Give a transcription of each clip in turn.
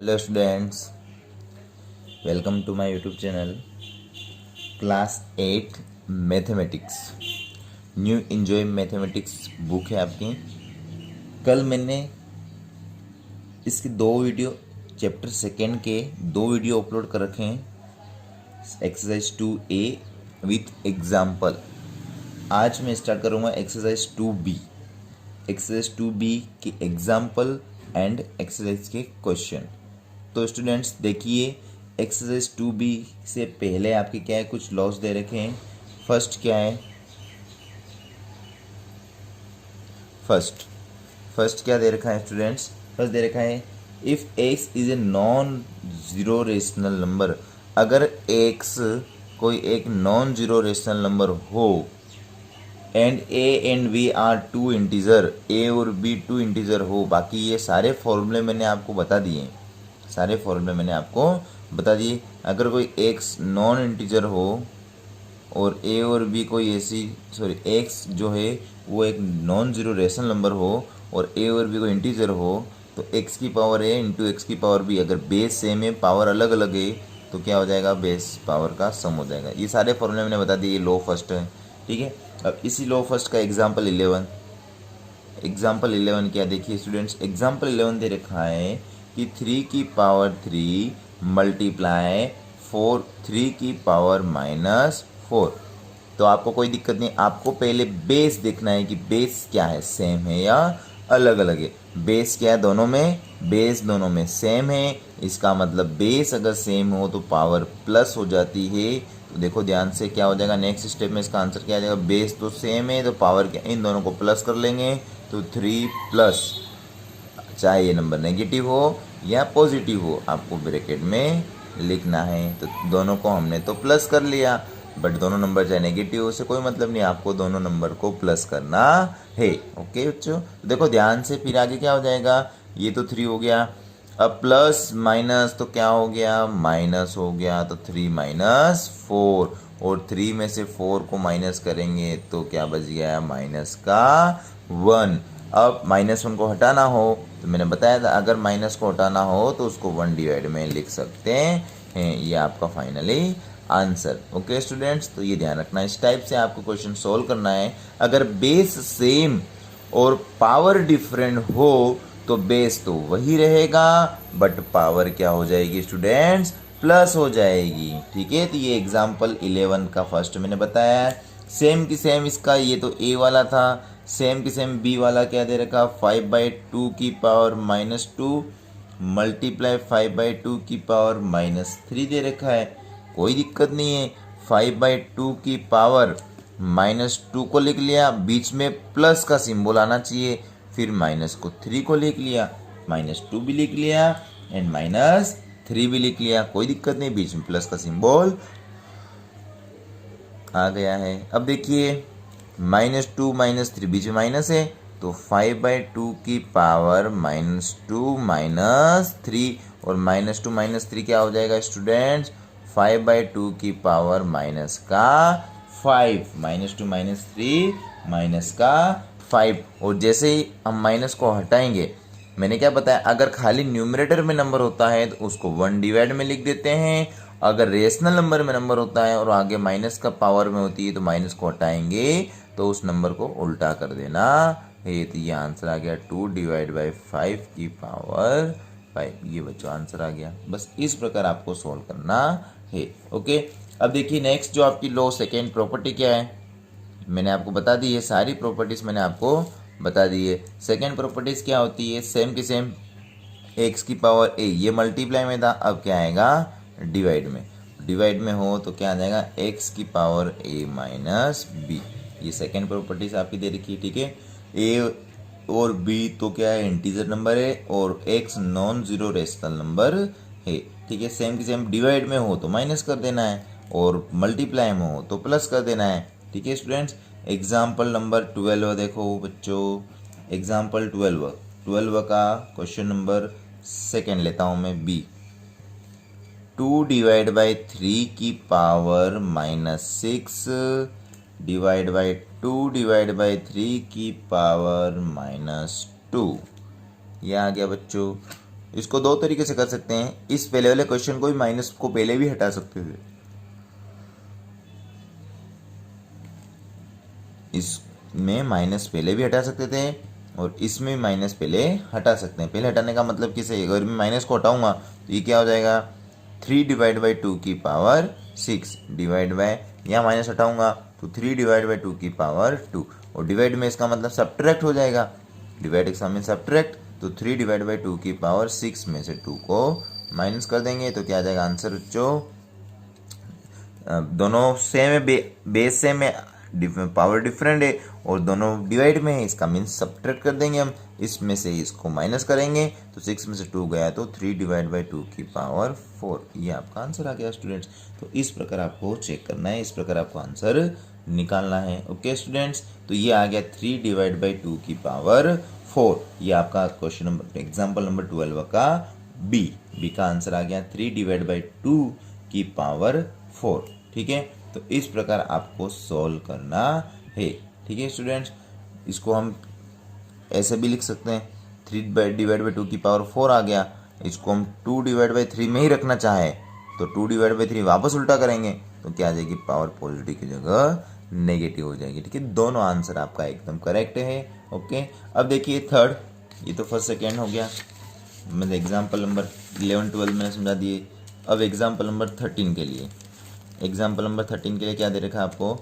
Hello students, welcome to my YouTube channel. Class 8 mathematics, new enjoy mathematics book है आपकी। कल मैंने इसके दो वीडियो, चैप्टर सेकेंड के दो वीडियो अपलोड कर रखे हैं, एक्सरसाइज 2A विथ एग्जाम्पल। आज मैं स्टार्ट करूँगा एक्सरसाइज 2B। एक्सरसाइज 2B के एग्जाम्पल एंड एक्सरसाइज के क्वेश्चन। तो स्टूडेंट्स देखिए, एक्सरसाइज 2B से पहले आपके क्या है, कुछ लॉस दे रखे हैं। फर्स्ट क्या है, फर्स्ट क्या दे रखा है स्टूडेंट्स? फर्स्ट दे रखा है if x is a non zero rational number. अगर x कोई एक नॉन जीरो रेशनल नंबर हो and a and b are two integer, a और b टू इंटीजर हो। बाकी ये सारे फॉर्मूले मैंने आपको बता दिए, अगर कोई x नॉन इंटीजर हो और a और b कोई ऐसी x जो है वो एक नॉन जीरो रेशनल नंबर हो और a और b को इंटीजर हो, तो x की पावर a इंटू एक्स की पावर b, अगर बेस सेम है पावर अलग अलग है तो क्या हो जाएगा, बेस पावर का सम हो जाएगा। ये सारे फॉर्मूले मैंने बता दिए, लॉ फर्स्ट है, ठीक है। अब इसी लॉ फर्स्ट का एग्जाम्पल 11 क्या देखिए स्टूडेंट्स, एग्जाम्पल 11 दे रखा है कि 3 की पावर 3 मल्टीप्लाई 3 की पावर -4। तो आपको कोई दिक्कत नहीं, आपको पहले बेस देखना है कि बेस क्या है, सेम है या अलग अलग है। बेस क्या है दोनों में, बेस दोनों में सेम है, इसका मतलब बेस अगर सेम हो तो पावर प्लस हो जाती है। तो देखो ध्यान से क्या हो जाएगा, नेक्स्ट स्टेप में इसका आंसर क्या आ जाएगा, बेस तो सेम है तो पावर क्या, इन दोनों को प्लस कर लेंगे तो 3 प्लस, चाहे ये नंबर नेगेटिव हो या पॉजिटिव हो आपको ब्रैकेट में लिखना है। तो दोनों को हमने तो प्लस कर लिया, बट दोनों नंबर चाहे नेगेटिव हो से कोई मतलब नहीं, आपको दोनों नंबर को प्लस करना है। ओके बच्चों, देखो ध्यान से, फिर आगे क्या हो जाएगा, ये तो 3 हो गया, अब प्लस माइनस तो क्या हो गया, माइनस हो गया, तो 3 -4, और 3 में से 4 को माइनस करेंगे तो क्या बच गया, -1। अब -1 को हटाना हो तो मैंने बताया था, अगर माइनस को हटाना हो तो उसको 1 डिवाइड में लिख सकते हैं। ये आपका फाइनली आंसर। ओके स्टूडेंट्स, तो ये ध्यान रखना, इस टाइप से आपको क्वेश्चन सोल्व करना है। अगर बेस सेम और पावर डिफरेंट हो तो बेस तो वही रहेगा, बट पावर क्या हो जाएगी स्टूडेंट्स, प्लस हो जाएगी। ठीक है, तो ये एग्जाम्पल 11 का फर्स्ट मैंने बताया। सेम की सेम इसका, ये तो ए वाला था, सेम की सेम बी वाला क्या दे रखा, 5/2 की पावर -2 मल्टीप्लाई 5/2 की पावर -3 दे रखा है। कोई दिक्कत नहीं है, 5/2 की पावर -2 को लिख लिया, बीच में प्लस का सिंबल आना चाहिए, फिर माइनस को 3 को लिख लिया, -2 भी लिख लिया एंड -3 भी लिख लिया, कोई दिक्कत नहीं, बीच में प्लस का सिंबल आ गया है। अब देखिए -2 -3 बीच में माइनस है, तो 5/2 की पावर -2 -3, और -2 -3 क्या हो जाएगा स्टूडेंट्स, 5/2 की पावर माइनस का 5, -2 -3 माइनस का 5। और जैसे ही हम माइनस को हटाएंगे, मैंने क्या बताया, अगर खाली न्यूमरेटर में नंबर होता है तो उसको 1 डिवाइड में लिख देते हैं, अगर रेशनल नंबर में नंबर होता है और आगे माइनस का पावर में होती है तो माइनस को हटाएंगे तो उस नंबर को उल्टा कर देना है। तो ये आंसर आ गया 2 डिवाइड बाई 5 की पावर 5, ये बच्चों आंसर आ गया। बस इस प्रकार आपको सोल्व करना है। ओके, अब देखिए नेक्स्ट जो आपकी लॉ सेकेंड प्रॉपर्टी क्या है, मैंने आपको बता दी है, सारी प्रॉपर्टीज मैंने आपको बता दी है। सेकेंड प्रॉपर्टीज क्या होती है, सेम की सेम एक्स की पावर ए, ये मल्टीप्लाई में था, अब क्या आएगा डिवाइड में हो तो क्या आ जाएगा, एक्स की पावर ए माइनस बी। ये सेकेंड प्रॉपर्टीज आपकी दे रखी है, ठीक है। ए और बी तो क्या है, इंटीजर नंबर है, और x non zero rational number है, ठीक है। सेम की सेम डिवाइड में हो तो माइनस कर देना है और मल्टीप्लाई में हो तो प्लस कर देना है, ठीक है स्टूडेंट्स। एग्जाम्पल नंबर 12 देखो बच्चों, एग्जाम्पल 12 का क्वेश्चन नंबर सेकेंड लेता हूं मैं, बी। 2 डिवाइड बाई 3 की power -6 divide by 2 divide by 3 की पावर -2, यह आ गया बच्चों इसको दो तरीके से कर सकते हैं। इस पहले वाले क्वेश्चन को भी माइनस को पहले भी हटा सकते थे, इसमें माइनस पहले भी हटा सकते थे और इसमें माइनस पहले हटा सकते हैं। पहले हटाने का मतलब किसे, अगर मैं माइनस को हटाऊंगा तो ये क्या हो जाएगा 3 डिवाइड बाई 2 की पावर 6 डिवाइड बाय, यहाँ माइनस हटाऊंगा तो 3 डिवाइड बाई 2 की पावर 2, और डिवाइड में इसका मतलब सब्ट्रैक्ट हो जाएगा, डिवाइड का मीन सब्ट्रैक्ट, तो 3 डिवाइड बाई 2 की पावर 6 में से 2 को माइनस कर देंगे तो क्या आ जाएगा आंसर बच्चों। दोनों सेम है, बेस सेम है, पावर डिफरेंट है और दोनों डिवाइड में है, इसका मीन्स सब्ट्रैक्ट कर देंगे हम, इसमें से इसको माइनस करेंगे तो 6 में से 2 गया तो 3 डिवाइड बाई 2 की पावर 4, ये आपका आंसर आ गया स्टूडेंट्स। तो इस प्रकार आपको चेक करना है, इस प्रकार आपको आंसर निकालना है। ओके स्टूडेंट्स, तो ये आ गया 3 डिवाइड बाई 2 की पावर 4, ये आपका क्वेश्चन नंबर एग्जाम्पल नंबर 12 का बी का आंसर आ गया 3 डिवाइड बाई 2 की पावर 4। ठीक है, तो इस प्रकार आपको सॉल्व करना है। ठीक है स्टूडेंट्स, इसको हम ऐसे भी लिख सकते हैं 3 डिवाइड बाई 2 की पावर 4 आ गया, इसको हम 2 डिवाइड बाई 3 में ही रखना चाहे तो 2 डिवाइड बाई 3 वापस उल्टा करेंगे तो क्या आ जाएगी, पावर पॉजिटिव की जगह नेगेटिव हो जाएगी। ठीक है, दोनों आंसर आपका एकदम करेक्ट है। ओके, अब देखिए थर्ड, ये तो फर्स्ट सेकेंड हो गया, मतलब एग्जाम्पल नंबर 11 12 मैंने समझा दिए। अब एग्जाम्पल नंबर 13 के लिए, एग्जाम्पल नंबर 13 के लिए क्या दे रखा है आपको,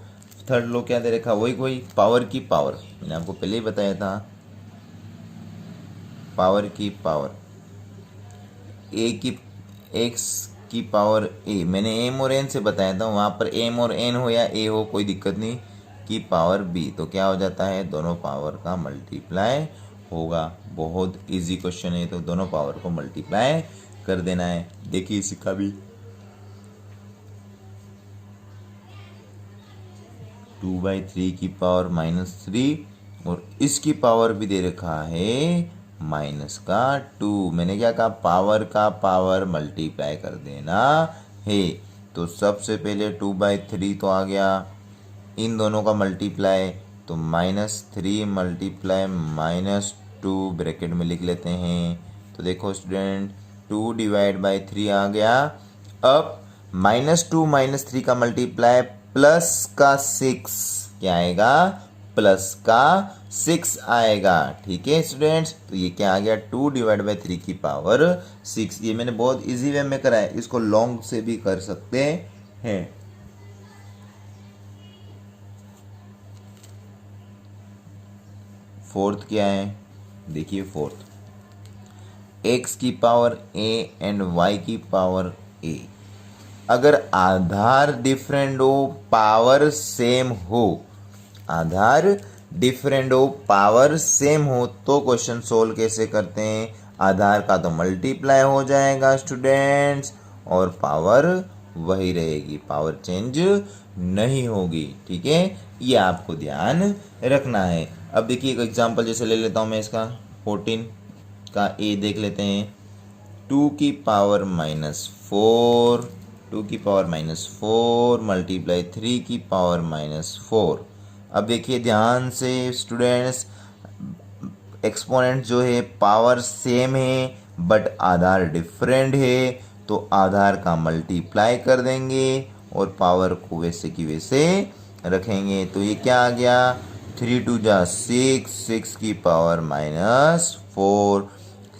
थर्ड लो क्या दे रखा है, वही पावर की पावर, मैंने आपको पहले ही बताया था, पावर की पावर ए की एक्स की पावर ए, मैंने एम और एन से बताया था, वहाँ पर एम और एन हो या ए हो कोई दिक्कत नहीं, की पावर बी, तो क्या हो जाता है दोनों पावर का मल्टीप्लाई होगा। बहुत इजी क्वेश्चन है, तो दोनों पावर को मल्टीप्लाई कर देना है। देखिए इसका भी 2/3 की पावर -3 और इसकी पावर भी दे रखा है -2। मैंने क्या कहा, पावर का पावर मल्टीप्लाई कर देना है। तो सबसे पहले 2/3 तो आ गया, इन दोनों का मल्टीप्लाई तो -3 मल्टीप्लाई -2 ब्रैकेट में लिख लेते हैं। तो देखो स्टूडेंट 2 डिवाइड बाई 3 आ गया। अब -2 -3 का मल्टीप्लाई प्लस का 6 क्या आएगा, प्लस का 6 आएगा। ठीक है स्टूडेंट्स, तो ये क्या आ गया 2 डिवाइड बाई 3 की पावर 6। ये मैंने बहुत इजी वे में करा है, इसको लॉन्ग से भी कर सकते हैं। फोर्थ क्या है, देखिए फोर्थ x की पावर a एंड y की पावर a, अगर आधार डिफरेंट हो पावर सेम हो, आधार डिफरेंट हो पावर सेम हो तो क्वेश्चन सोल्व कैसे करते हैं, आधार का तो मल्टीप्लाई हो जाएगा स्टूडेंट्स और पावर वही रहेगी, पावर चेंज नहीं होगी। ठीक है, ये आपको ध्यान रखना है। अब देखिए एक एग्जांपल जैसे ले लेता हूँ मैं, इसका 14 का a देख लेते हैं, 2 की पावर -4, 2 की पावर -4 मल्टीप्लाई 3 की पावर -4। अब देखिए ध्यान से स्टूडेंट्स, एक्सपोनेंट जो है पावर सेम है बट आधार डिफरेंट है, तो आधार का मल्टीप्लाई कर देंगे और पावर को वैसे की वैसे रखेंगे। तो ये क्या आ गया 3 2 जा 6, 6 की पावर -4,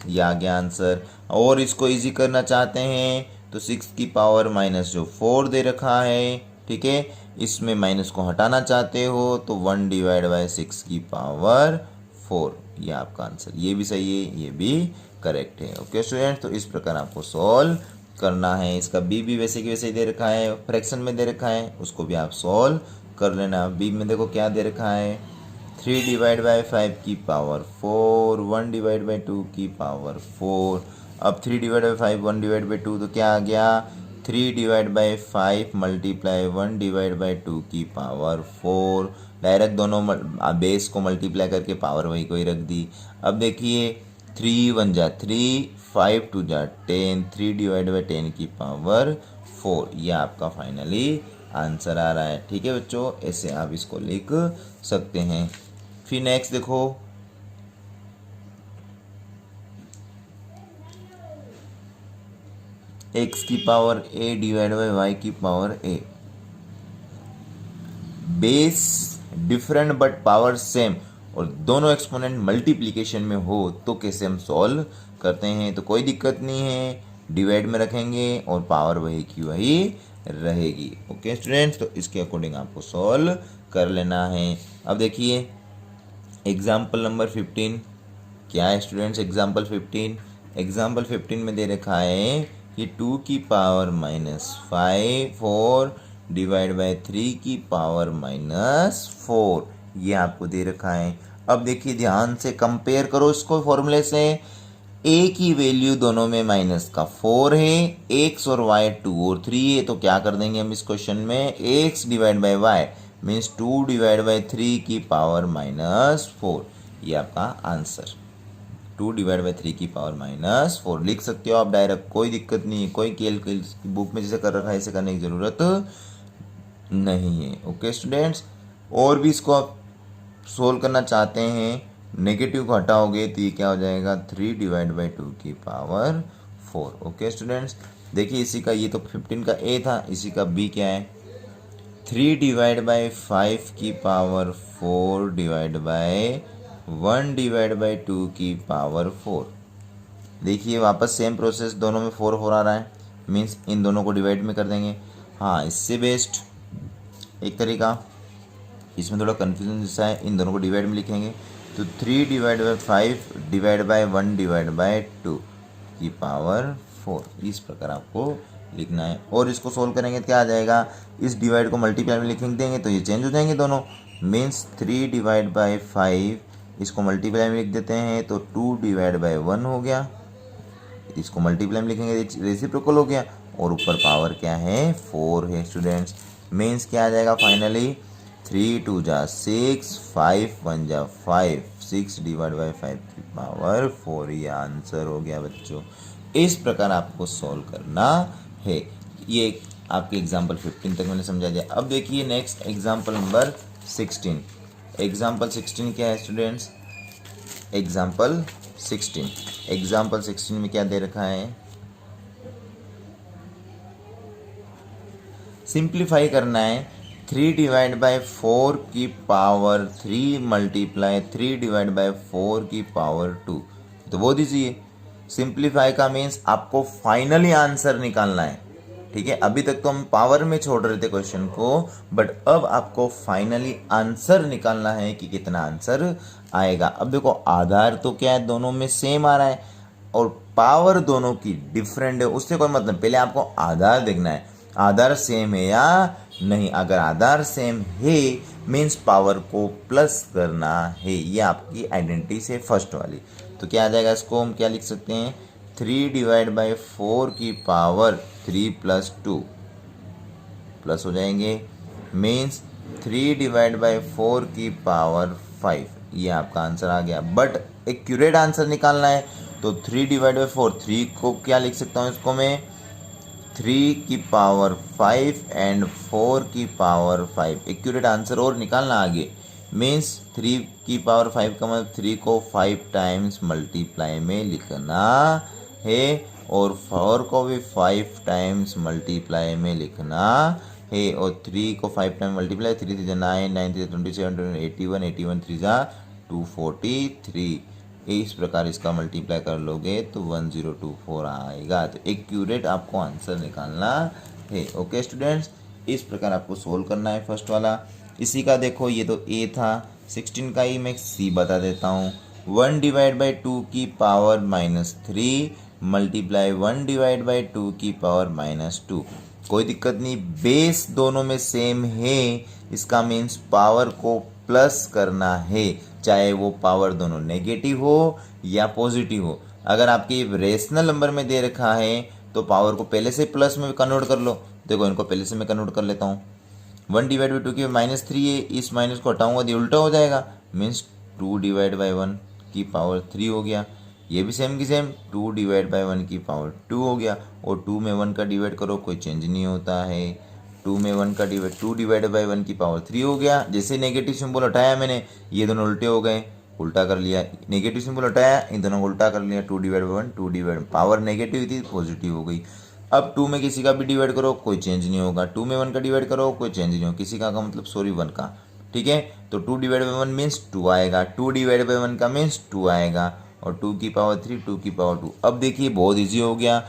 ये आ गया आंसर। और इसको इजी करना चाहते हैं तो 6 की पावर -4 दे रखा है। ठीक है, इसमें माइनस को हटाना चाहते हो तो 1 डिवाइड बाई 6 की पावर 4, ये आपका आंसर। ये भी सही है, ये भी करेक्ट है। ओके स्टूडेंट, तो इस प्रकार आपको सॉल्व करना है। इसका बी भी वैसे की वैसे दे रखा है, फ्रैक्शन में दे रखा है, उसको भी आप सॉल्व कर लेना। बी में देखो क्या दे रखा है, 3 डिवाइड बाई 5 की पावर 4, 1 डिवाइड बाई 2 की पावर 4। अब 3 डिवाइड बाई 5 1 डिवाइड बाई 2 तो क्या आ गया 3 divide by 5 multiply 1 divide by 2 की पावर 4। डायरेक्ट दोनों बेस को मल्टीप्लाई करके पावर वही को ही रख दी। अब देखिए 3 1 जा 3, 5 2 जा 10, 3 डिवाइड बाई 10 की पावर 4, ये आपका फाइनली आंसर आ रहा है। ठीक है बच्चों, ऐसे आप इसको लिख सकते हैं। फिर नेक्स्ट देखो एक्स की power a divide by y की power a. Base different but power same और दोनों एक्सपोनेंट मल्टीप्लिकेशन में हो तो कैसे हम सॉल्व करते हैं। तो कोई दिक्कत नहीं है, डिवाइड में रखेंगे और पावर वही की वही रहेगी। ओके स्टूडेंट्स, तो इसके अकॉर्डिंग आपको सॉल्व कर लेना है। अब देखिए एग्जाम्पल नंबर 15 क्या है स्टूडेंट्स। एग्जाम्पल 15 में दे रखा है कि 2 की पावर -5 डिवाइड बाय 3 की पावर -4 ये आपको दे रखा है। अब देखिए ध्यान से कंपेयर करो इसको फॉर्मूले से। ए की वैल्यू दोनों में माइनस का 4 है, एक्स और वाई 2 और 3 है, तो क्या कर देंगे हम इस क्वेश्चन में, x divide by y means 2 divide by 3 की पावर -4 ये आपका आंसर। 2 डिवाइड बाई 3 की पावर -4 लिख सकते हो आप डायरेक्ट, कोई दिक्कत नहीं है। कोई कैलकुलेशन बुक में जैसे कर रखा है ऐसे करने की ज़रूरत नहीं है। ओके स्टूडेंट्स, और भी इसको आप सोल्व करना चाहते हैं, नेगेटिव को हटाओगे तो ये क्या हो जाएगा 3 डिवाइड बाई 2 की पावर 4। ओके स्टूडेंट्स, देखिए इसी का ये तो 15 का ए था, इसी का बी क्या है 3 डिवाइड बाई 5 की power 4 divide by 1 divide by 2 की पावर 4। देखिए वापस सेम प्रोसेस, दोनों में 4 4 आ रहा है, मीन्स इन दोनों को डिवाइड में कर देंगे। हाँ, इससे बेस्ट एक तरीका, इसमें थोड़ा कन्फ्यूजन जैसा है, इन दोनों को डिवाइड में लिखेंगे तो 3 divide by 5 divide by 1 divide by 2 की पावर 4 इस प्रकार आपको लिखना है। और इसको सोल्व करेंगे तो क्या आ जाएगा, इस डिवाइड को मल्टीप्लाई में लिख देंगे तो ये चेंज हो जाएंगे दोनों, मीन्स 3 डिवाइड बाई 5 इसको मल्टीप्लाई में लिख देते हैं तो 2 डिवाइड बाई 1 हो गया, इसको मल्टीप्लाई में लिखेंगे रेसिप्रोकल हो गया, और ऊपर पावर क्या है 4 है स्टूडेंट्स। मीन्स क्या आ जाएगा फाइनली 3 2 जा 6 5 1 जा 5 6 डिवाइड बाई 5 की पावर 4 ये आंसर हो गया बच्चों। इस प्रकार आपको सॉल्व करना है। ये आपके एग्जाम्पल 15 तक मैंने समझा दिया। अब देखिए नेक्स्ट एग्जाम्पल नंबर 16। एग्जाम्पल 16 क्या है स्टूडेंट्स, एग्जाम्पल 16 में क्या दे रखा है, सिंप्लीफाई करना है 3 डिवाइड बाई 4 की पावर 3 मल्टीप्लाई 3 डिवाइड बाई 4 की पावर 2, तो वो दीजिए। सिंप्लीफाई का मीन्स आपको फाइनली आंसर निकालना है, ठीक है। अभी तक तो हम पावर में छोड़ रहे थे क्वेश्चन को, बट अब आपको फाइनली आंसर निकालना है कि कितना आंसर आएगा। अब देखो आधार तो क्या है, दोनों में सेम आ रहा है और पावर दोनों की डिफरेंट है, उससे कोई मतलब, पहले आपको आधार देखना है आधार सेम है या नहीं। अगर आधार सेम है मीन्स पावर को प्लस करना है, ये आपकी आइडेंटिटी से फर्स्ट वाली। तो क्या आ जाएगा, इसको हम क्या लिख सकते हैं 3 डिवाइड बाई 4 की पावर 3 प्लस 2 प्लस हो जाएंगे, मीन्स 3 डिवाइड बाई 4 की पावर 5 ये आपका आंसर आ गया। बट एक्यूरेट आंसर निकालना है तो 3 डिवाइड बाई 4 3 को क्या लिख सकता हूँ, इसको मैं 3 की पावर 5 एंड 4 की पावर 5 एक्यूरेट आंसर और निकालना आगे, मीन्स 3 की पावर 5 का मतलब 3 को 5 टाइम्स मल्टीप्लाई में लिखना है और 4 को भी 5 टाइम्स मल्टीप्लाई में लिखना है, और 3 को 5 टाइम्स मल्टीप्लाई 3 3 9 9 3 27 81 81 3 जा 243 इस प्रकार इसका मल्टीप्लाई कर लोगे तो 1024 आएगा। तो एक्यूरेट आपको आंसर निकालना है। ओके स्टूडेंट्स, इस प्रकार आपको सोल्व करना है फर्स्ट वाला। इसी का देखो ये तो ए था, 16 का ही मैं सी बता देता हूँ। 1 डिवाइड बाई 2 की पावर -3 मल्टीप्लाई 1 डिवाइड बाई 2 की पावर -2, कोई दिक्कत नहीं, बेस दोनों में सेम है, इसका मीन्स पावर को प्लस करना है, चाहे वो पावर दोनों नेगेटिव हो या पॉजिटिव हो। अगर आपके रेशनल नंबर में दे रखा है तो पावर को पहले से प्लस में कन्वर्ट कर लो। देखो इनको पहले से मैं कन्वर्ट कर लेता हूँ। 1 डिवाइड बाई 2 की -3 है, इस माइनस को हटाऊंगा तो उल्टा हो जाएगा, मीन्स 2 डिवाइड बाई 1 की पावर 3 हो गया। ये भी सेम की सेम 2 डिवाइड बाई 1 की पावर 2 हो गया, और 2 में 1 का डिवाइड करो कोई चेंज नहीं होता है, 2 में 1 का डिवाइड 2 डिवाइड बाई 1 की पावर 3 हो गया। जैसे नेगेटिव सिंबल हटाया मैंने, ये दोनों उल्टे हो गए, उल्टा कर लिया, नेगेटिव सिंबल हटाया इन दोनों को उल्टा कर लिया, 2 divide by 1 2 divide, power negative थी पॉजिटिव हो गई। अब 2 में किसी का भी डिवाइड करो कोई चेंज नहीं होगा, 2 में 1 का डिवाइड करो कोई चेंज नहीं होगा, किसी का मतलब सॉरी 1 का, ठीक है। तो 2 डिवाइड बाई 1 मीन्स 2 आएगा, 2 डिवाइड बाई 1 का मीन्स 2 आएगा, और 2 की पावर 3, 2 की पावर 2। अब देखिए बहुत इजी हो गया,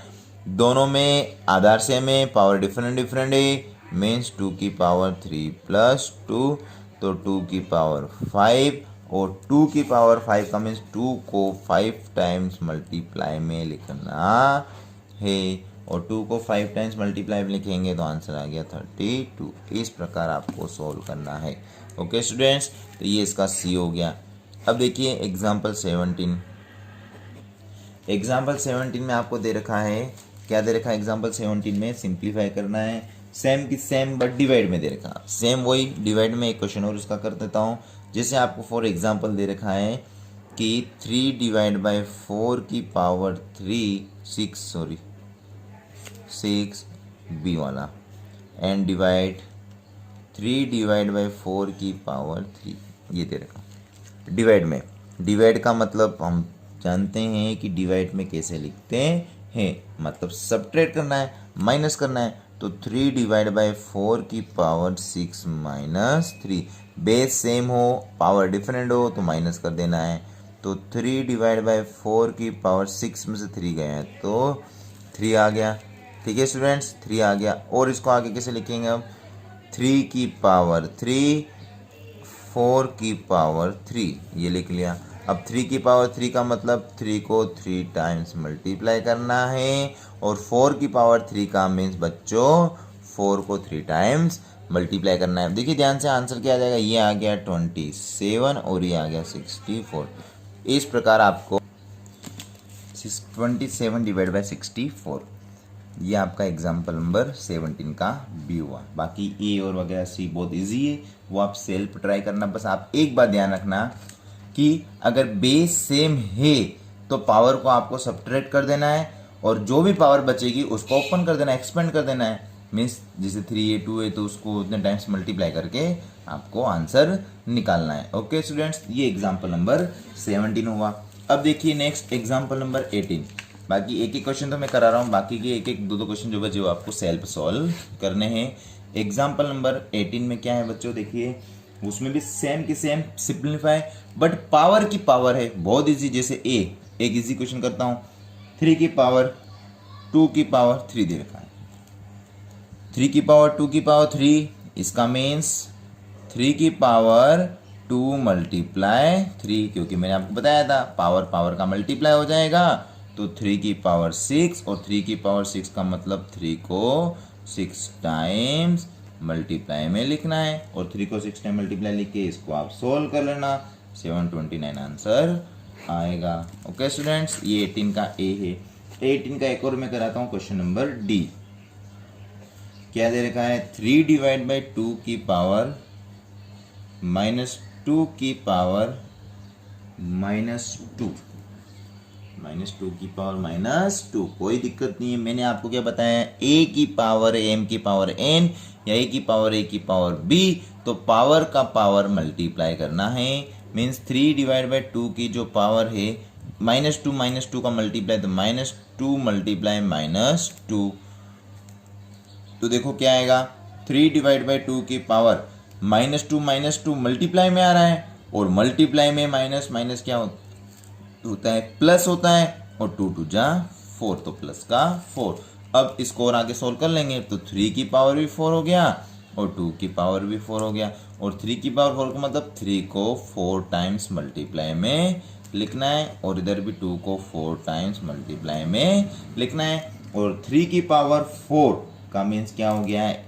दोनों में आधार सेम है, पावर डिफरेंट डिफरेंट है, मीन्स 2 की पावर 3 प्लस 2, तो 2 की पावर 5, और 2 की पावर 5 का मीन्स 2 को 5 टाइम्स मल्टीप्लाई में लिखना है, और 2 को 5 टाइम्स मल्टीप्लाई में लिखेंगे तो आंसर आ गया 32। इस प्रकार आपको सॉल्व करना है। ओके स्टूडेंट्स, तो ये इसका सी हो गया। अब देखिए एग्जाम्पल 17। एग्जाम्पल 17 में आपको दे रखा है, क्या दे रखा है एग्जाम्पल 17 में, सिंप्लीफाई करना है, सेम की सेम बट डिवाइड में दे रखा, सेम वही डिवाइड में एक क्वेश्चन और इसका कर देता हूँ। जैसे आपको फॉर एग्जाम्पल दे रखा है कि 3 डिवाइड बाई 4 की पावर 6 बी वाला, एंड डिवाइड 3 डिवाइड बाई 4 की पावर 3, ये दे रखा डिवाइड में। डिवाइड का मतलब हम जानते हैं कि डिवाइड में कैसे लिखते हैं, मतलब सब्ट्रैक्ट करना है, माइनस करना है। तो 3 डिवाइड बाई 4 की पावर 6 माइनस 3, बेस सेम हो पावर डिफरेंट हो तो माइनस कर देना है। तो 3 डिवाइड बाई 4 की पावर 6 में से 3 गए हैं तो 3 आ गया, ठीक है स्टूडेंट्स, 3 आ गया। और इसको आगे कैसे लिखेंगे अब, 3 की पावर 3, 4 की पावर 3, ये लिख लिया। अब 3 की पावर 3 का मतलब 3 को 3 टाइम्स मल्टीप्लाई करना है, और 4 की पावर 3 का मीन्स बच्चों 4 को 3 टाइम्स मल्टीप्लाई करना है। देखिए ध्यान से आंसर क्या आ जाएगा, ये आ गया 27 और ये आ गया 64। इस प्रकार आपको 27 डिवाइड बाई 64, ये आपका एग्जाम्पल नंबर 17 का बी हुआ। बाकी ए और वगैरह सी बहुत इजी है, वो आप सेल्फ ट्राई करना। बस आप एक बात ध्यान रखना कि अगर बेस सेम है तो पावर को आपको सब्ट्रैक्ट कर देना है, और जो भी पावर बचेगी उसको ओपन कर देना है, एक्सपेंड कर देना है। मीन्स जैसे 3 है 2 है तो उसको उतने टाइम्स मल्टीप्लाई करके आपको आंसर निकालना है। ओके स्टूडेंट्स, ये एग्जाम्पल नंबर 17 हुआ। अब देखिए नेक्स्ट एग्जाम्पल नंबर 18। बाकी एक एक क्वेश्चन तो मैं करा रहा हूँ, बाकी के एक एक दो क्वेश्चन जो बचे वो आपको सेल्फ सॉल्व करने हैं। एग्जाम्पल नंबर 18 में क्या है बच्चों, देखिए उसमें भी सेम की सेम सिंप्लीफाई, बट पावर की पावर है बहुत इजी। जैसे एक इजी क्वेश्चन करता हूँ, 3 की पावर 2 की पावर 3 दे रखा है, 3 की पावर 2 की पावर 3, इसका मीन्स 3 की पावर 2 मल्टीप्लाई 3, क्योंकि मैंने आपको बताया था पावर का मल्टीप्लाई हो जाएगा, तो 3 की पावर 6, और 3 की पावर 6 का मतलब 3 को 6 टाइम्स मल्टीप्लाई में लिखना है, और 3 को 6 टाइम मल्टीप्लाई लिख के इसको आप सोल्व कर लेना, 729 आंसर आएगा। ओके स्टूडेंट्स, ये 18 का ए है। 18 का एक और मैं कराता हूँ क्वेश्चन नंबर डी। क्या दे रखा है, 3 डिवाइड बाई 2 की पावर -2 की पावर -2, -2 की पावर -2, कोई दिक्कत नहीं है। मैंने आपको क्या बताया, a की पावर m की पावर n या a की पावर b, तो पावर का पावर मल्टीप्लाई करना है। मीन्स 3 डिवाइड बाई 2 की जो पावर है -2 का मल्टीप्लाई, तो -2 मल्टीप्लाई -2, तो देखो क्या आएगा, 3 डिवाइड बाई 2 की पावर -2 मल्टीप्लाई में आ रहा है, और मल्टीप्लाई में माइनस माइनस क्या होता है, प्लस होता है, और 2 2 जा 4, तो प्लस का 4। अब इसको और आगे सोल्व कर लेंगे, तो 3 की पावर भी 4 हो गया, और 2 की पावर भी 4 हो गया, और 3 की पावर 4 का मतलब 3 को 4 टाइम्स मल्टीप्लाई में लिखना है, और इधर भी 2 को 4 टाइम्स मल्टीप्लाई में लिखना है। और 3 की पावर 4 का मीन्स क्या हो गया है,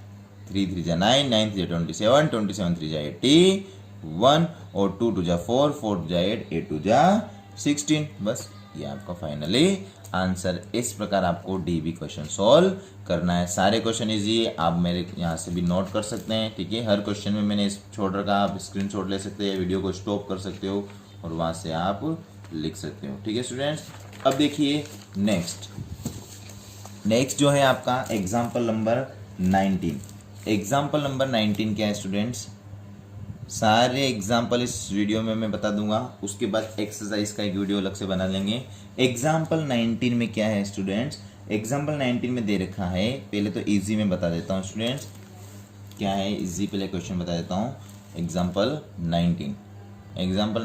3 3 जा 9, 9 3 जा 27, 27 3 जा 81, और 2 2 जा 4, 4 2 जा 8, 8 2 जा 16। बस ये आपका फाइनली आंसर। इस प्रकार आपको डीबी क्वेश्चन सॉल्व करना है। सारे क्वेश्चन इजी है, आप मेरे यहाँ से भी नोट कर सकते हैं, ठीक है। हर क्वेश्चन में मैंने छोड़ रखा, आप स्क्रीनशॉट ले सकते हैं, वीडियो को स्टॉप कर सकते हो और वहाँ से आप लिख सकते हो, ठीक है स्टूडेंट्स। अब देखिए नेक्स्ट जो है आपका एग्जाम्पल नंबर 19। एग्जाम्पल नंबर 19 क्या है स्टूडेंट्स, सारे एग्जाम्पल इस वीडियो में मैं बता दूंगा, उसके बाद एक्सरसाइज का एक वीडियो अलग से बना लेंगे। एग्जाम्पल 19 में क्या है स्टूडेंट्स, एग्जाम्पल 19 में दे रखा है, पहले तो इजी में बता देता हूँ स्टूडेंट्स क्या है, इजी पहले क्वेश्चन बता देता हूँ। एग्जाम्पल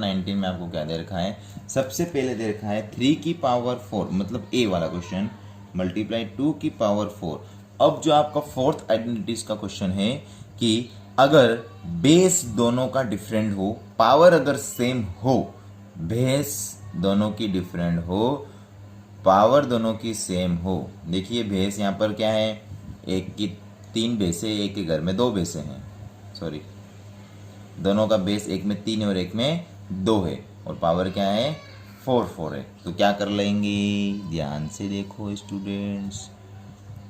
19 में आपको क्या दे रखा है, सबसे पहले दे रखा है 3 की पावर 4, मतलब ए वाला क्वेश्चन, मल्टीप्लाई 2 की पावर 4। अब जो आपका फोर्थ आइडेंटिटीज का क्वेश्चन है कि अगर बेस दोनों का डिफरेंट हो, पावर अगर सेम हो, बेस दोनों की डिफरेंट हो, पावर दोनों की सेम हो। देखिए बेस यहाँ पर क्या है, एक की 3 बेसे, एक के घर में 2 बेसे हैं, सॉरी दोनों का बेस एक में 3 और एक में 2 है, और पावर क्या है 4 है। तो क्या कर लेंगे, ध्यान से देखो स्टूडेंट्स,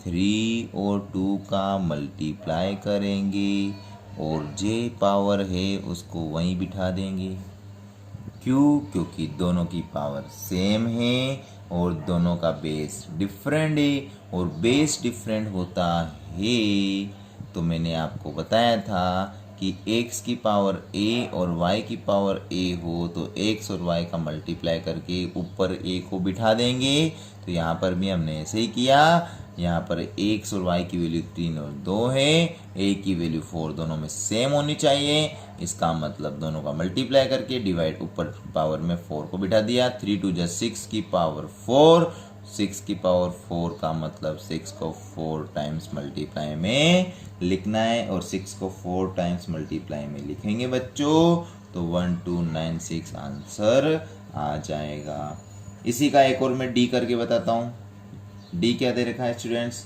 3 और 2 का मल्टीप्लाई करेंगे और जे पावर है उसको वहीं बिठा देंगे। क्यों, क्योंकि दोनों की पावर सेम है और दोनों का बेस डिफरेंट है, और बेस डिफरेंट होता है तो मैंने आपको बताया था कि x की पावर a और y की पावर a हो तो x और y का मल्टीप्लाई करके ऊपर a को बिठा देंगे। तो यहाँ पर भी हमने ऐसे ही किया, यहाँ पर x और y की वैल्यू 3 और 2 है, a की वैल्यू 4, दोनों में सेम होनी चाहिए। इसका मतलब दोनों का मल्टीप्लाई करके डिवाइड, ऊपर पावर में 4 को बिठा दिया, 3 2 जा 6 की पावर 4, 6 की पावर 4 का मतलब 6 को 4 टाइम्स मल्टीप्लाई में लिखना है, और 6 को 4 टाइम्स मल्टीप्लाई में लिखेंगे बच्चों तो 1296 आंसर आ जाएगा। इसी का एक और मैं डी करके बताता हूँ। डी क्या दे रखा है स्टूडेंट्स,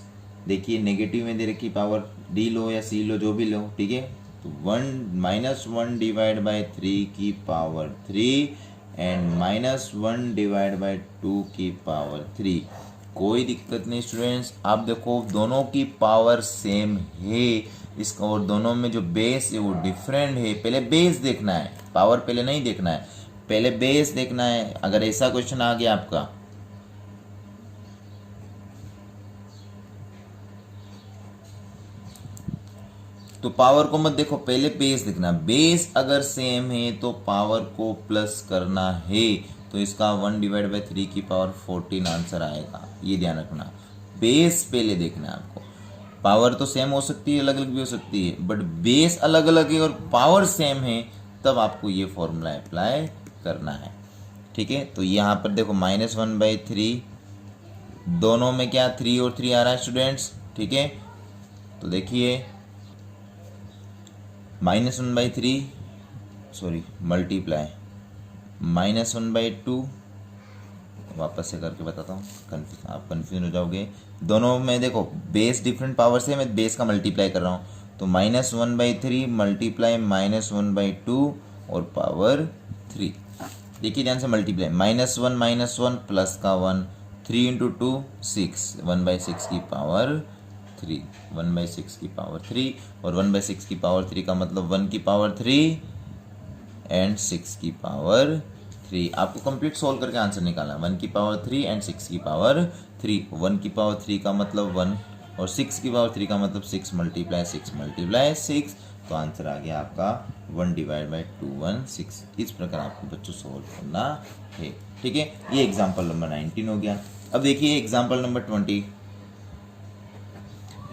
देखिए नेगेटिव में दे रखी पावर, डी लो या सी लो जो भी लो, ठीक है। तो 1 डिवाइड बाई 3 की पावर 3 एंड -1 डिवाइड बाई 2 की पावर 3। कोई दिक्कत नहीं स्टूडेंट्स, आप देखो दोनों की पावर सेम है, इसका और दोनों में जो बेस है वो डिफरेंट है। पहले बेस देखना है, पावर पहले नहीं देखना है, पहले बेस देखना है। अगर ऐसा क्वेश्चन आ गया आपका, तो पावर को मत देखो, पहले बेस देखना। बेस अगर सेम है तो पावर को प्लस करना है, तो इसका 1 डिवाइड बाई 3 की पावर 14 आंसर आएगा। ये ध्यान रखना, बेस पहले देखना है आपको। पावर तो सेम हो सकती है, अलग अलग भी हो सकती है, बट बेस अलग अलग है और पावर सेम है, तब आपको ये फॉर्मूला अप्लाई करना है, ठीक है। तो यहाँ पर देखो -1/3, दोनों में क्या 3 और 3 आ रहा है स्टूडेंट्स, ठीक है। तो देखिए -1/3, सॉरी मल्टीप्लाई -1/2, वापस से करके बताता हूँ, आप कंफ्यूज हो जाओगे। दोनों में देखो बेस डिफरेंट पावर से, मैं बेस का मल्टीप्लाई कर रहा हूँ, तो -1/3 मल्टीप्लाई -1/2 और पावर 3। देखिए ध्यान से, मल्टीप्लाई -1 प्लस का 1, 3 इंटू 2 6, 1/6 की पावर 3, 1/6 की पावर 3, और 1/6 की पावर 3 का मतलब 1 की पावर 3 एंड 6 की पावर 3। आपको कंप्लीट सोल्व करके आंसर निकालना है, 1 की पावर 3 एंड 6 की पावर 3। 1 की पावर 3 का मतलब 1 और 6 की पावर 3 का मतलब 6 मल्टीप्लाई 6, तो आंसर आ गया आपका 1 डिवाइड बाई 216। इस प्रकार आपको बच्चों सोल्व करना है, ठीक है। ये एग्जाम्पल नंबर 19 हो गया। अब देखिए एग्जाम्पल नंबर 20।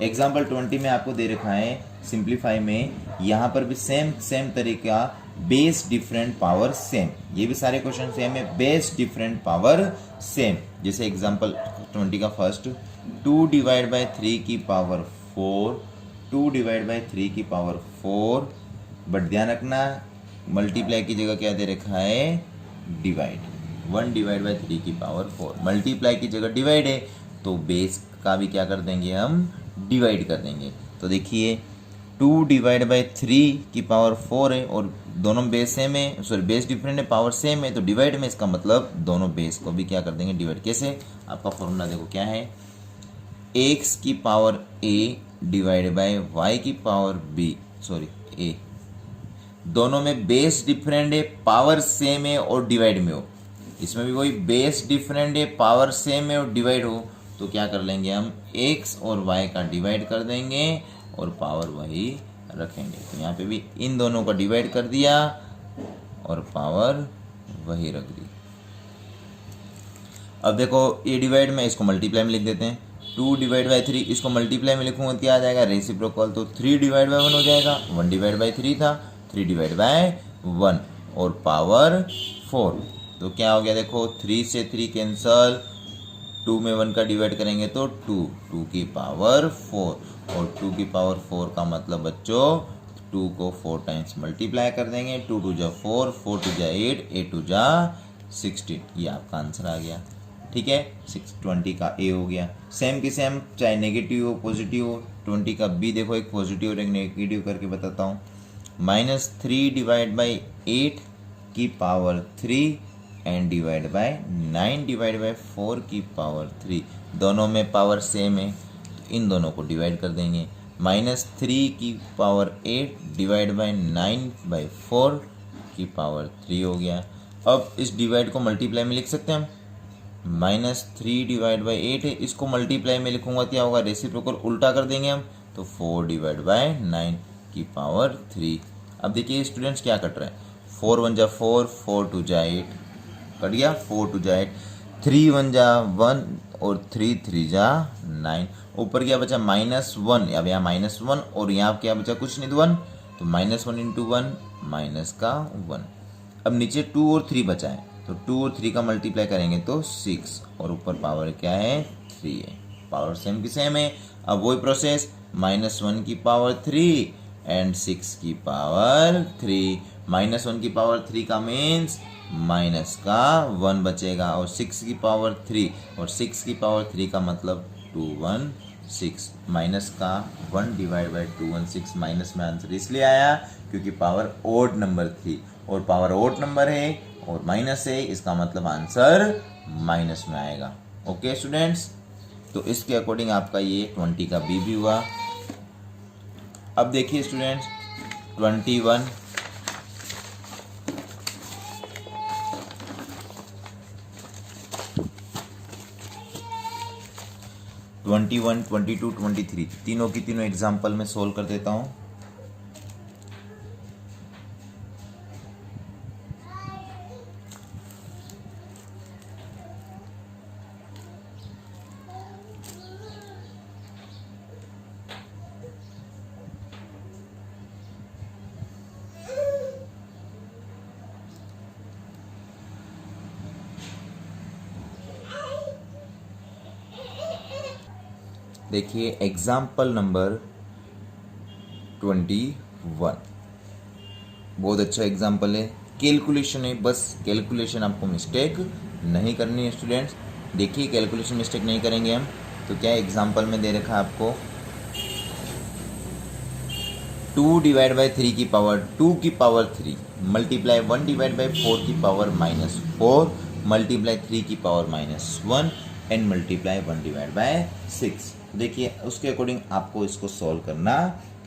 एग्जाम्पल 20 में आपको दे रखा है सिंप्लीफाई में, यहाँ पर भी सेम तरीका, बेस डिफरेंट पावर सेम। ये भी सारे क्वेश्चन सेम है, बेस डिफरेंट पावर सेम। जैसे एग्जाम्पल 20 का फर्स्ट, 2 डिवाइड बाई 3 की पावर 4, 2 डिवाइड बाई 3 की पावर 4, बट ध्यान रखना मल्टीप्लाई की जगह क्या दे रखा है, डिवाइड। 1 डिवाइड बाई 3 की पावर 4, मल्टीप्लाई की जगह डिवाइड है, तो बेस का भी क्या कर देंगे हम, डिवाइड कर देंगे। तो देखिए 2 डिवाइड बाई 3 की पावर 4 है और दोनों बेस सेम है, सॉरी बेस डिफरेंट है, पावर सेम है, तो डिवाइड में इसका मतलब दोनों बेस को भी क्या कर देंगे, डिवाइड। कैसे, आपका फॉर्मूला देखो क्या है, x की power a divide by y की पावर b, सॉरी a, दोनों में बेस डिफरेंट है, पावर सेम है और डिवाइड में हो। इसमें भी वही बेस डिफरेंट है, पावर सेम है और डिवाइड हो, तो क्या कर लेंगे हम, x और y का डिवाइड कर देंगे और पावर वही रखेंगे। तो यहाँ पे भी इन दोनों का डिवाइड कर दिया और पावर वही रख दी। अब देखो ये डिवाइड में, इसको मल्टीप्लाई में लिख देते हैं। 2 डिवाइड बाई 3, इसको मल्टीप्लाई में लिखूंगा क्या आ जाएगा, रेसिप्रोकल। तो 3 डिवाइड बाई 1 हो जाएगा, 1 डिवाइड बाई 3 था, 3 डिवाइड बाई 1 और पावर 4। तो क्या हो गया देखो, 3 से 3 कैंसल, 2 में 1 का डिवाइड करेंगे तो 2 की पावर 4 और 2 की पावर 4 का मतलब बच्चों 2 को 4 टाइम्स मल्टीप्लाई कर देंगे। 2 2 जा 4, 4 2 जा 8, 8 2 जा 16। ये आपका आंसर आ गया। ठीक है, 620 का ए हो गया। सेम की सेम, चाहे नेगेटिव हो पॉजिटिव हो। 20 का बी देखो, एक पॉजिटिव और एक नेगेटिव करके बताता हूँ। -3 डिवाइड बाई 8 की power 3 and divide by 9 divide by 4 की पावर 3। दोनों में पावर सेम है, तो इन दोनों को डिवाइड कर देंगे। -3 की पावर 8 डिवाइड बाय 9 बाई 4 की पावर 3 हो गया। अब इस डिवाइड को मल्टीप्लाई में लिख सकते हैं हम। -3 डिवाइड बाई 8 है, इसको मल्टीप्लाई में लिखूंगा क्या होगा, रेसिप्रोकल उल्टा कर देंगे हम, तो 4 डिवाइड बाय 9 की पावर 3। अब देखिए स्टूडेंट्स क्या कट रहा है, 4 1 जा 4, 4 2 जा 8 कट गया, 4 2 जा 8, 3 1 जा 1 और 3 3 जा 9। ऊपर क्या बचा -1, अब यहाँ -1 और यहाँ क्या बचा, कुछ नहीं तो 1, तो -1 इंटू 1 माइनस का 1। अब नीचे 2 और 3 बचा है, तो 2 और 3 का मल्टीप्लाई करेंगे तो 6 और ऊपर पावर क्या है, 3 है। पावर सेम की सेम है। अब वही प्रोसेस, -1 की पावर 3 एंड 6 की पावर 3। -1 की पावर 3 का मीन्स माइनस का 1 बचेगा और 6 की पावर 3 और 6 की पावर 3 का मतलब 216। माइनस का 1 डिवाइड बाई 216, माइनस में आंसर इसलिए आया क्योंकि पावर ओड नंबर थी और पावर ओड नंबर है और माइनस है, इसका मतलब आंसर माइनस में आएगा। ओके स्टूडेंट्स, तो इसके अकॉर्डिंग आपका ये 20 का बी भी हुआ। अब देखिए स्टूडेंट्स 21 21, 22, 23 तीनों की तीनों एग्जाम्पल में सोल्व कर देता हूँ। देखिए एग्जाम्पल नंबर 21, बहुत अच्छा एग्जाम्पल है। कैलकुलेशन है, बस कैलकुलेशन आपको मिस्टेक नहीं करनी है स्टूडेंट्स। देखिए कैलकुलेशन मिस्टेक नहीं करेंगे हम। तो क्या एग्जाम्पल में दे रखा है आपको 2 डिवाइड बाई 3 की पावर 2 की पावर 3 मल्टीप्लाई 1 डिवाइड बाई 4 की पावर -4 मल्टीप्लाई 3 की power -1 and multiply 1 divide by 6। देखिए उसके अकॉर्डिंग आपको इसको सॉल्व करना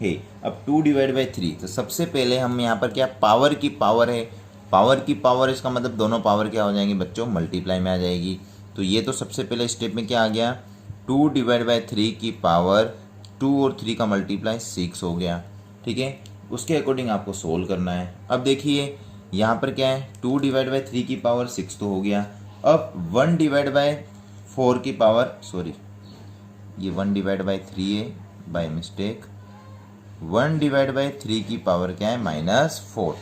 है। अब 2 डिवाइड बाई 3, तो सबसे पहले हम यहाँ पर क्या, पावर की पावर है, पावर की पावर, इसका मतलब दोनों पावर क्या हो जाएंगी बच्चों, मल्टीप्लाई में आ जाएगी। तो ये तो सबसे पहले स्टेप में क्या आ गया, 2 डिवाइड बाई 3 की पावर 2 और 3 का मल्टीप्लाई 6 हो गया। ठीक है, उसके अकॉर्डिंग आपको सोल्व करना है। अब देखिए यहाँ पर क्या है, 2 डिवाइड बाई 3 की पावर 6 तो हो गया। अब 1 डिवाइड बाई 4 की पावर, सॉरी ये 1 डिवाइड बाई 3 है बाय मिस्टेक, 1 डिवाइड बाई 3 की पावर क्या है, -4।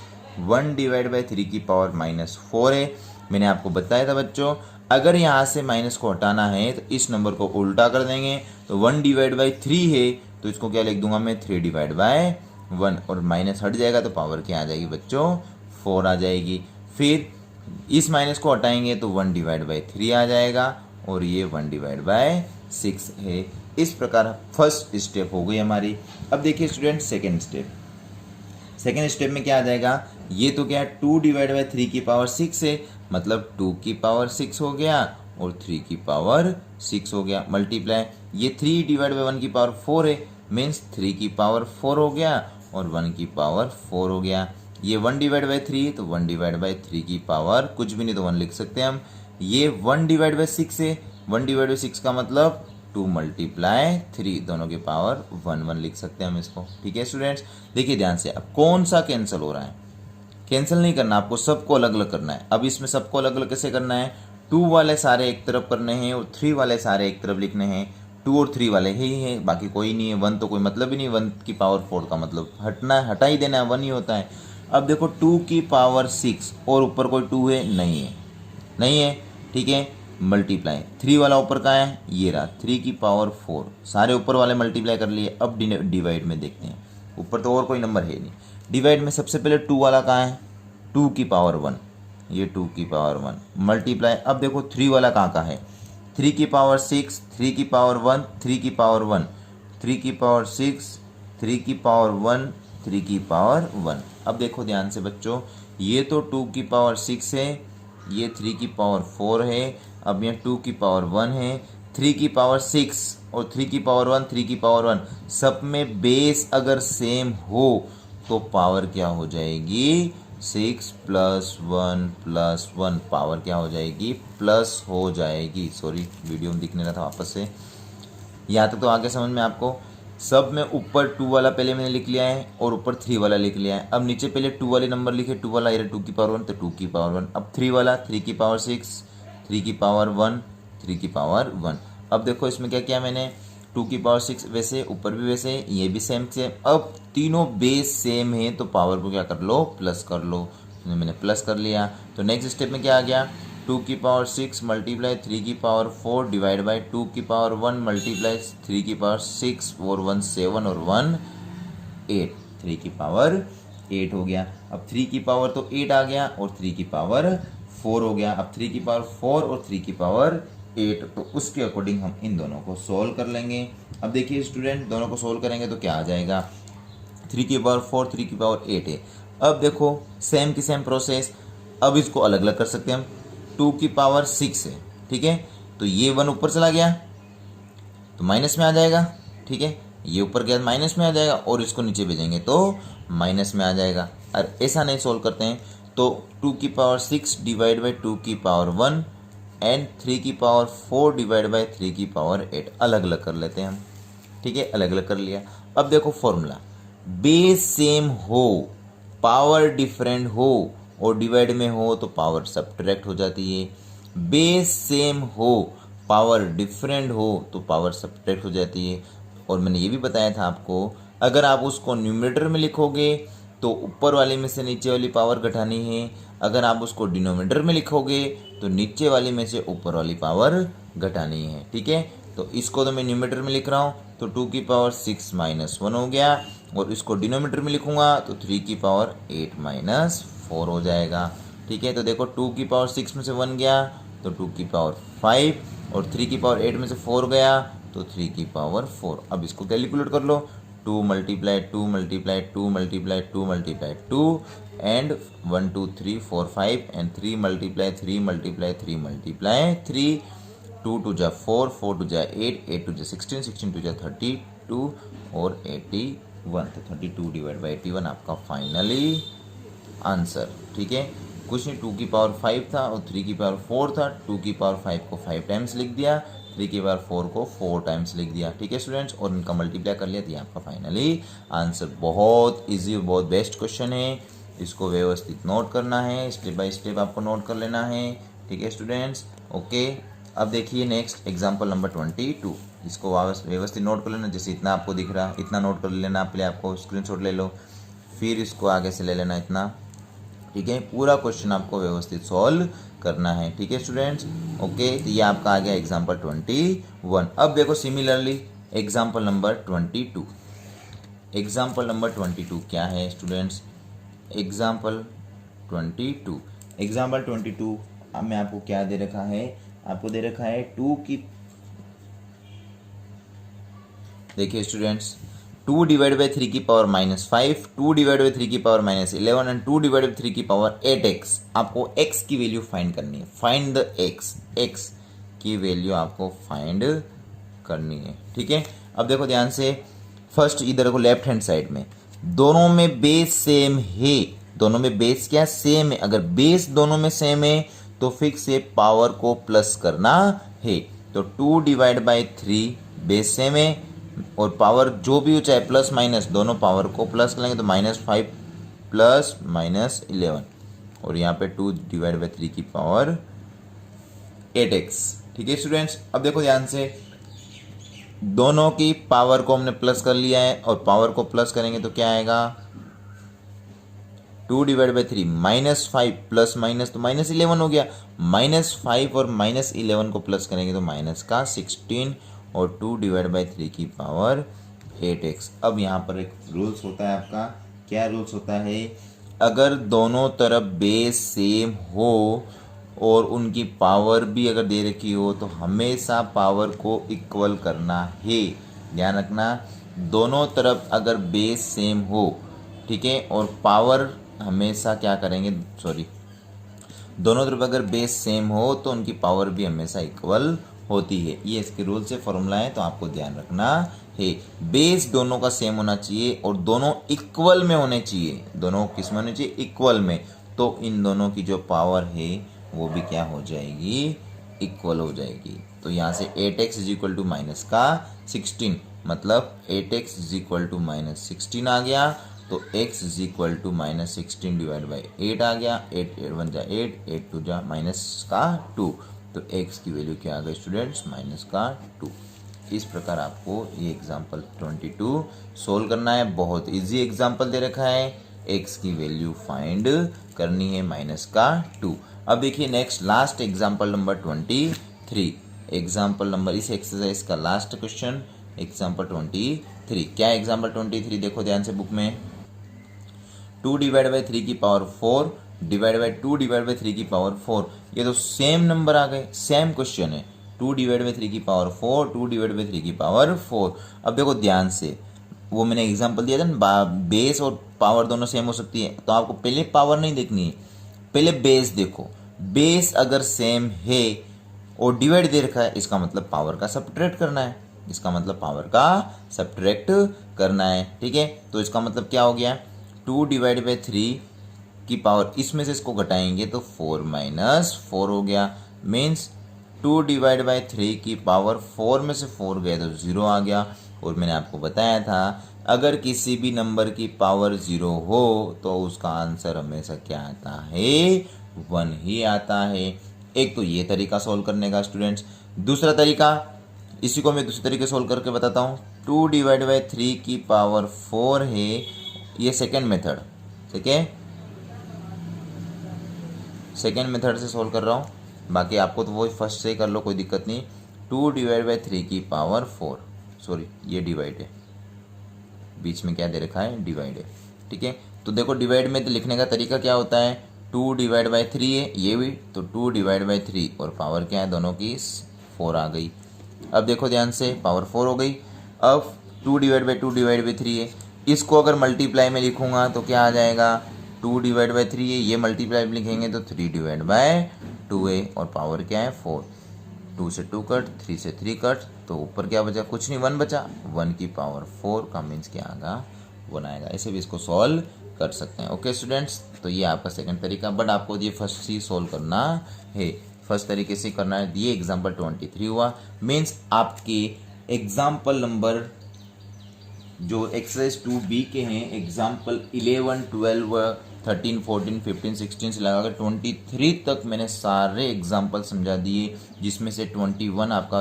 1 डिवाइड बाई 3 की पावर -4 है। मैंने आपको बताया था बच्चों, अगर यहाँ से माइनस को हटाना है तो इस नंबर को उल्टा कर देंगे। तो 1 डिवाइड बाई 3 है तो इसको क्या लिख दूंगा मैं, 3 डिवाइड बाई 1 और माइनस हट जाएगा तो पावर क्या आ जाएगी बच्चों, 4 आ जाएगी। फिर इस माइनस को हटाएंगे तो 1 डिवाइड बाई 3 आ जाएगा और ये 1 डिवाइड बाई 6 है। इस प्रकार फर्स्ट स्टेप हो गई हमारी। अब देखिए student second step, second step में क्या आ जाएगा, ये तो क्या है 2 डिवाइड बाई 3 की पावर 6 है, मतलब 2 की पावर 6 हो गया और 3 की पावर 6 हो गया। मल्टीप्लाई ये 3 डिवाइड बाई 1 की पावर 4 है, मीन्स 3 की पावर 4 हो गया और 1 की पावर 4 हो गया। ये 1 डिवाइड बाई 3 तो 1 डिवाइड बाई 3 की पावर कुछ भी नहीं तो 1 लिख सकते हैं हम। ये 1 डिवाइड बाई 6 है, 1 डिवाइड बाई 6 का मतलब 2 मल्टीप्लाई 3, दोनों की पावर 1 लिख सकते हैं हम इसको। ठीक है स्टूडेंट्स, देखिए ध्यान से, अब कौन सा कैंसिल हो रहा है, कैंसिल नहीं करना आपको, सबको अलग अलग करना है। अब इसमें सबको अलग अलग कैसे करना है, 2 वाले सारे एक तरफ करने हैं और 3 वाले सारे एक तरफ लिखने हैं। 2 और 3 वाले ही हैं, बाकी कोई नहीं है। 1 तो कोई मतलब ही नहीं, 1 की पावर 4 का मतलब हटा ही देना है, 1 ही होता है। अब देखो 2 की पावर 6 और ऊपर कोई 2 है, नहीं है। ठीक है, मल्टीप्लाई 3 वाला ऊपर का है, ये रहा 3 की पावर 4, सारे ऊपर वाले मल्टीप्लाई कर लिए। अब डिवाइड में देखते हैं, ऊपर तो और कोई नंबर है नहीं। डिवाइड में सबसे पहले 2 वाला कहाँ है, 2 की पावर 1, ये 2 की पावर 1 मल्टीप्लाई। अब देखो 3 वाला कहाँ का है, 3 की पावर 6, 3 की पावर 1, 3 की पावर 1, 3 की पावर 6, 3 की पावर 1, 3 की पावर 1। अब देखो ध्यान से बच्चों, ये तो 2 की पावर 6 है, ये 3 की पावर 4 है। अब यहाँ 2 की पावर 1 है, 3 की पावर 6 और 3 की पावर 1, 3 की पावर 1, सब में बेस अगर सेम हो तो पावर क्या हो जाएगी, 6 + 1 पावर क्या हो जाएगी, प्लस हो जाएगी। सॉरी, वीडियो में दिख नहीं रहा था, वापस से। यहाँ तक तो आगे समझ में आपको। सब में ऊपर 2 वाला पहले मैंने लिख लिया है और ऊपर 3 वाला लिख लिया है। अब नीचे पहले 2 वाले नंबर लिखे, 2 वाला ये 2 की पावर 1 तो 2 की पावर 1। अब 3 वाला 3 की पावर 6, 3 की पावर 1, 3 की पावर 1। अब देखो इसमें क्या किया मैंने, 2 की पावर 6 वैसे, ऊपर भी वैसे, ये भी सेम सेम। अब तीनों बेस सेम है तो पावर को क्या कर लो, प्लस कर लो। तो मैंने प्लस कर लिया। तो नेक्स्ट स्टेप में क्या आ गया, 2 की पावर 6 मल्टीप्लाई 3 की पावर 4 डिवाइड बाई 2 की पावर 1 मल्टीप्लाई 3 की पावर 6 और 1 7 और 1 8, 3 की पावर 8 हो गया। अब 3 की पावर तो 8 आ गया और 3 की पावर 4 हो गया। अब 3 की पावर 4 और 3 की पावर 8, तो उसके अकॉर्डिंग हम इन दोनों को सोल्व कर लेंगे। अब देखिए स्टूडेंट, दोनों को सोल्व करेंगे तो क्या आ जाएगा, 3 की पावर 4, 3 की पावर 8 है। अब देखो सेम की सेम प्रोसेस, अब इसको अलग अलग कर सकते हैं हम। 2 की पावर 6 है, ठीक है, तो ये 1 ऊपर चला गया तो माइनस में आ जाएगा। ठीक है, ये ऊपर गया माइनस में आ जाएगा और इसको नीचे भेजेंगे तो माइनस में आ जाएगा। और ऐसा नहीं सोल्व करते हैं तो 2 की पावर 6 डिवाइड बाई 2 की पावर 1 एंड 3 की पावर 4 डिवाइड बाई 3 की पावर 8 अलग अलग कर लेते हैं हम। ठीक है, अलग अलग कर लिया। अब देखो फॉर्मूला, बेस सेम हो, पावर डिफरेंट हो और डिवाइड में हो तो पावर सब्ट्रैक्ट हो जाती है। बेस सेम हो, पावर डिफरेंट हो तो पावर सब्ट्रैक्ट हो जाती है। और मैंने ये भी बताया था आपको, अगर आप उसको न्यूमरेटर में लिखोगे तो ऊपर वाले में से नीचे वाली पावर घटानी है, अगर आप उसको डिनोमिनेटर में लिखोगे तो नीचे वाली में से ऊपर वाली पावर घटानी है। ठीक है, तो इसको तो मैं न्यूमरेटर में लिख रहा हूँ तो 2 की पावर 6 - 1 हो गया, और इसको डिनोमिनेटर में लिखूंगा तो 3 की पावर 8 - 4 हो जाएगा। ठीक है, तो देखो 2 की पावर 6 में से 1 गया तो 2 की पावर 5 और 3 की पावर 8 में से 4 गया तो 3 की पावर 4। अब इसको कैलकुलेट कर लो, 2 multiply 2 multiply 2 multiply 2 multiply 2 and 1 2 3 4 5 and 3 multiply 3 multiply 3 multiply 3, 2 2 जा 4, 4 2 जा 8, 8 2 जा 16, 16 2 जा 32 और 81, तो 32 डिवाइड बाई 81 आपका फाइनली आंसर। ठीक है, कुछ नहीं, 2 की पावर 5 था और 3 की पावर 4 था, 2 की पावर 5 को 5 टाइम्स लिख दिया, 3 की पावर 4 को 4 टाइम्स लिख दिया। ठीक है स्टूडेंट्स, और इनका मल्टीप्लाई कर लिया तो आपका फाइनली आंसर। बहुत इजी, बहुत बेस्ट क्वेश्चन है, इसको व्यवस्थित नोट करना है, स्टेप बाय स्टेप आपको नोट कर लेना है। ठीक है स्टूडेंट्स, ओके। अब देखिए नेक्स्ट एग्जाम्पल नंबर 22, इसको व्यवस्थित नोट कर लेना, जैसे इतना आपको दिख रहा है इतना नोट कर लेना, पहले आपको स्क्रीनशॉट ले लो, फिर इसको आगे से ले लेना इतना। ठीक है, पूरा क्वेश्चन आपको व्यवस्थित सॉल्व करना है। ठीक है स्टूडेंट्स, ओके। तो ये आपका आ गया एग्जाम्पल 21। अब देखो similarly example number 22। Example number 22 क्या है स्टूडेंट्स, एग्जाम्पल 22, एग्जाम्पल 22 अब मैं आपको क्या दे रखा है, आपको दे रखा है 2 की, देखिए स्टूडेंट्स, 2 डिवाइड बाई 3 की पावर -5, 2 डिवाइड बाई 3 की पावर -11 एंड 2 डिवाइड बाई 3 की पावर 8x। आपको x की वैल्यू फाइंड करनी है, फाइंड द x की वैल्यू आपको फाइंड करनी है। ठीक है, अब देखो ध्यान से, फर्स्ट इधर को लेफ्ट हैंड साइड में दोनों में बेस सेम है, दोनों में बेस क्या सेम है, अगर बेस दोनों में सेम है तो फिक्स है पावर को प्लस करना है। तो 2 डिवाइड बाई 3 बेस सेम है और पावर जो भी हो चाहे प्लस माइनस दोनों पावर को प्लस करेंगे तो -5 प्लस -11 और यहाँ पे 2 डिवाइड बाई 3 की पावर 8x। ठीक है स्टूडेंट्स, अब देखो ध्यान से, दोनों की पावर को हमने प्लस कर लिया है और पावर को प्लस करेंगे तो क्या आएगा 2 डिवाइड बाई 3 -5 प्लस माइनस तो -11 हो गया। -5 और -11 को प्लस करेंगे तो माइनस का 16 और 2 डिवाइड बाई 3 की पावर 8x। अब यहाँ पर एक रूल्स होता है आपका, क्या रूल्स होता है, अगर दोनों तरफ बेस सेम हो और उनकी पावर भी अगर दे रखी हो तो हमेशा पावर को इक्वल करना है। ध्यान रखना, दोनों तरफ अगर बेस सेम हो, ठीक है, और पावर हमेशा क्या करेंगे, दोनों तरफ अगर बेस सेम हो तो उनकी पावर भी हमेशा इक्वल होती है। ये इसके रूल से फॉर्मूला है, तो आपको ध्यान रखना है। बेस दोनों का सेम होना चाहिए और दोनों इक्वल में होने चाहिए। दोनों किस में होने चाहिए, इक्वल में। तो इन दोनों की जो पावर है वो भी क्या हो जाएगी, इक्वल हो जाएगी। तो यहाँ से 8x is equal to minus का 16, मतलब 8x इज इक्वल टू -16 आ गया। तो x is equal to -16 divide by 8 आ गया। 8 8 1 जा 8, 8 2 जा -2। तो x की वैल्यू क्या आ गई स्टूडेंट्स, -2। इस प्रकार आपको ये एग्जाम्पल 22 सोल्व करना है। बहुत इजी एग्जाम्पल दे रखा है, x की वैल्यू फाइंड करनी है -2। अब देखिए next last example number 23। Example number इस एक्सरसाइज का लास्ट क्वेश्चन एग्जाम्पल 23। क्या है एग्जाम्पल 23, देखो ध्यान से बुक में। 2 डिवाइड बाई 3 की power 4 divide by 2 divide by 3 की पावर 4। ये तो सेम नंबर आ गए, सेम क्वेश्चन है। 2 डिवाइड बाई 3 की पावर 4, 2 डिवाइड बाई 3 की पावर 4। अब देखो ध्यान से, वो मैंने एग्जाम्पल दिया था ना, बेस और पावर दोनों सेम हो सकती है। तो आपको पहले पावर नहीं देखनी है, पहले बेस देखो। बेस अगर सेम है और डिवाइड दे रखा है, इसका मतलब पावर का सब्ट्रैक्ट करना है, इसका मतलब पावर का सब्ट्रैक्ट करना है। ठीक है, तो इसका मतलब क्या हो गया, 2 डिवाइड बाई 3 की पावर, इसमें से इसको घटाएंगे तो 4 -4 हो गया। मीन्स 2 डिवाइड बाई 3 की पावर 4 में से 4 गए तो 0 आ गया। और मैंने आपको बताया था अगर किसी भी नंबर की पावर 0 हो तो उसका आंसर हमेशा क्या आता है, 1 ही आता है। एक तो ये तरीका सोल्व करने का स्टूडेंट्स। दूसरा तरीका, इसी को मैं दूसरे तरीके सोल्व करके बताता हूँ। 2 डिवाइड बाई 3 की पावर 4 है, ये सेकेंड मेथड, ठीक है, सेकेंड मेथड से सोल्व कर रहा हूँ। बाकी आपको तो वो फर्स्ट से ही कर लो, कोई दिक्कत नहीं। 2 डिवाइड बाई 3 की पावर 4, सॉरी ये डिवाइड है, बीच में क्या दे रखा है, डिवाइड है। ठीक है, तो देखो डिवाइड में तो लिखने का तरीका क्या होता है, 2 डिवाइड बाई 3 है ये भी, तो 2 डिवाइड बाई 3 और पावर क्या है दोनों की 4 आ गई। अब देखो ध्यान से, पावर 4 हो गई। अब 2 डिवाइड बाई 2 डिवाइड बाई 3 है, इसको अगर मल्टीप्लाई में लिखूंगा तो क्या आ जाएगा, 2 डिवाइड बाई 3 है, ये मल्टीप्लाई में लिखेंगे तो 3 डिवाइड बाई 2 है और पावर क्या है 4। 2 से 2 कट, 3 से 3 कट, तो ऊपर क्या बचा, कुछ नहीं, 1 बचा। 1 की पावर 4 का मीन्स क्या आएगा, 1 आएगा। ऐसे भी इसको सॉल्व कर सकते हैं। ओके स्टूडेंट्स, तो ये आपका सेकंड तरीका, बट आपको ये फर्स्ट ही सॉल्व करना है, फर्स्ट तरीके से करना है। ये एग्जाम्पल 23 हुआ। मीन्स आपके एग्जाम्पल नंबर जो एक्सरसाइज 2B के हैं, एग्जाम्पल 11, 12, 13, 14, 15, 16 से लगाकर 23 तक मैंने सारे एग्जाम्पल समझा दिए, जिसमें से 21 आपका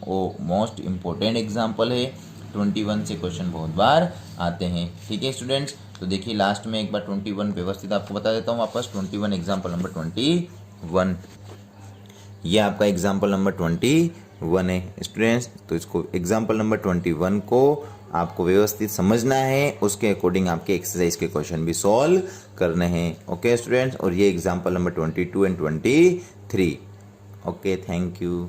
वो मोस्ट इम्पोर्टेंट एग्जाम्पल है। 21 से क्वेश्चन बहुत बार आते हैं। ठीक है स्टूडेंट्स, तो देखिए लास्ट में एक बार 21 व्यवस्थित आपको बता देता हूँ वापस। 21 एग्जाम्पल नंबर 21, ये आपका एग्जाम्पल नंबर 21 है स्टूडेंट्स। तो इसको एग्जाम्पल नंबर 21 को आपको व्यवस्थित समझना है, उसके अकॉर्डिंग आपके एक्सरसाइज के क्वेश्चन भी सॉल्व करने हैं। ओके स्टूडेंट्स, और ये example number 22 and 23। Okay, thank you.